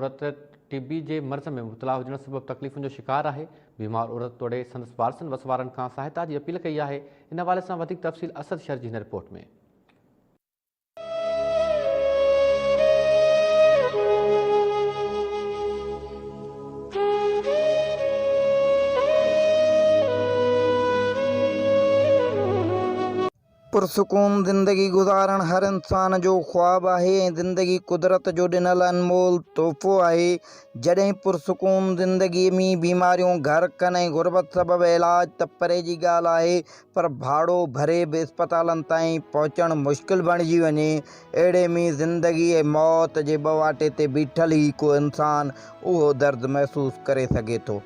औरत टीबी के मर्ज़ में मुबतला हुजण सबब तकलीफ़ुनि जो शिकार है। बीमार औरत तोड़े संदसि वारसनि वसवारनि खां सहायता की अपील कई है। इन हवाले से वधीक तफ़सील असद शर की हिन रिपोर्ट में। पुरसुकून ज़िंदगी गुज़ारण हर इंसान जो ख्वाब है। ज़िंदगी कुदरत जो ॾिनल अनमोल तोहफ़ो है। जॾहिं पुरसुकून ज़िंदगी में बीमारियों घर कने गुरबत सबब इलाज त परे जी ॻाल्हि आहे, पर भाड़ो भरे भी अस्पतालन ताईं पहुचण मुश्किल बणिजी वञे। अहिड़े में ज़िंदगी ऐं मौत जे बवाटे ते बीठल ही को इंसान उहो दर्द महसूस करे सघे थो।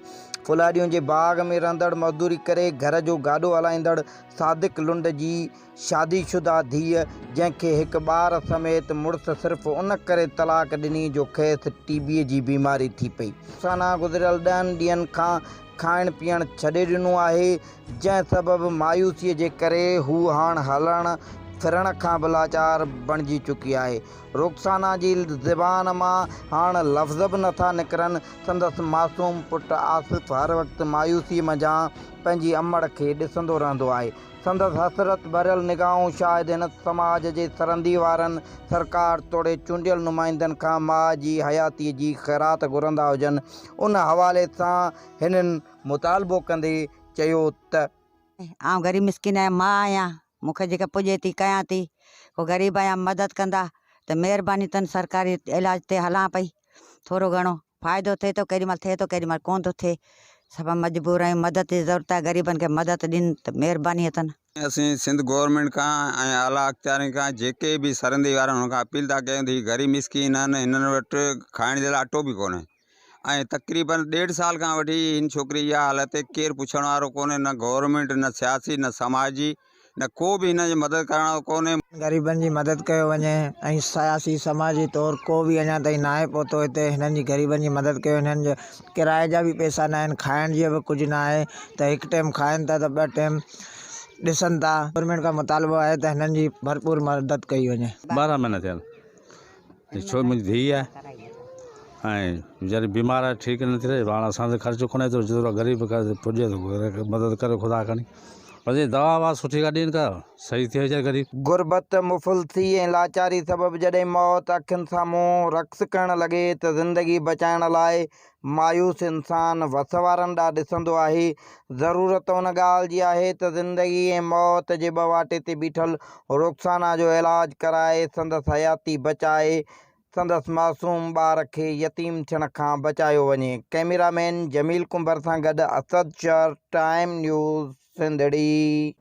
फुलाड़ियों के बाग में रहंदड़ मजदूरी करे घर जो गाडो हलाईंदड़ सादिक लुंड जी शादीशुदा धीअ, जंहिंखे हिकु ॿार समेत मुड़ुस सिर्फ़ उन करे तलाक ॾिनी जो खेसि टीबीअ जी बीमारी थी पई। साना गुज़िरियल 10 ॾींहंनि खां खाइण पीअण छॾे ॾिनो आहे, जंहिं सबब मायूसीअ जे करे हू हाणे हलण फिरण खां बि लाचार बणिजी चुकी आहे। रुखसाना जी ज़बान मां हाणे लफ़्ज़ बि नथा निकिरनि। संदसि मासूम पुटु आसिफ़ हर वक़्तु मायूसी मंझां पंहिंजी अमड़ खे ॾिसंदो रहंदो आहे। संदसि हसरत भरियल निगाहूं शायदि हिन समाज जे सरहदी वारनि सरकार तोड़े चूंडियल नुमाइंदनि खां माउ जी हयातीअ जी ख़ैरात घुरंदा हुजनि। उन हवाले सां हिननि मुतालबो कंदे चयो त आउं ग़रीब मिसकिन आहियां, मां आहियां, मूंखे जेका पुॼे थी कयां थी। को ग़रीब आहियां, मदद कंदा त महिरबानी अथनि। सरकारी इलाज ते हलां पई, थोरो घणो फ़ाइदो थिए थो, केॾीमहिल थिए थो केॾीमहिल कोन थो थिए। सभु मजबूर आहियूं, मदद जी ज़रूरत आहे, ग़रीबनि खे मदद ॾियनि त महिरबानी अथनि। असीं सिंध गवर्नमेंट का आला अख्तियारनि का जेके भी सरहंदी वारा हुन खां अपील था कयूं थी। गरीब मिसकिन आहिनि, हिननि वटि खाइण जे लाइ अटो बि कोन्हे ऐं तक़रीबन 1.5 साल खां वठी हिन छोकिरी इहा हालत आहे, केरु पुछण वारो कोन्हे, न गवर्नमेंट न सियासी न समाजी न को भी हिन जी मदद करण वारो कोन्हे। ग़रीबनि जी मदद कयो वञे ऐं सियासी समाजी तौरु को बि अञा ताईं न आहे पहुतो हिते। हिननि जी ग़रीबनि जी मदद कयो। हिननि जे किराए जा बि पैसा न आहिनि, खाइण जी बि कुझु न आहे, त हिकु टाइम खाइनि था त 2 टाइम ॾिसनि था। गवर्नमेंट का मुतालबो आहे त हिननि जी भरपूर मदद कई वञे। 12 महीना थियल छो मुंहिंजी धीउ आहे ऐं वीचारी बीमार आहे, ठीक न थी रहे। हाणे असांजो ख़र्चो कोन्हे थो, जेतिरो ग़रीब पुॼे थो मदद करे ख़ुदा खणी। बस दवा ववा सुठी का ॾियनि का सही थिए वीचारे ग़रीब। गुरबत मुफ़लिसी ऐं लाचारी सबब जॾहिं मौत अखियुनि साम्हूं रक़्स करण लॻे त ज़िंदगी बचाइण लाइ मायूस इंसान वसवारनि ॾांहुं ॾिसंदो आहे। ज़रूरत उन ॻाल्हि जी आहे त ज़िंदगी ऐं मौत जे बवाटे ते बीठल रुखसाना जो इलाज कराए संदसि हयाती बचाए संदसि मासूम ॿार खे यतीम थियण खां बचायो वञे। कैमरामैन जमील कुंबर सां गॾु Asad sir, time news Sindhri.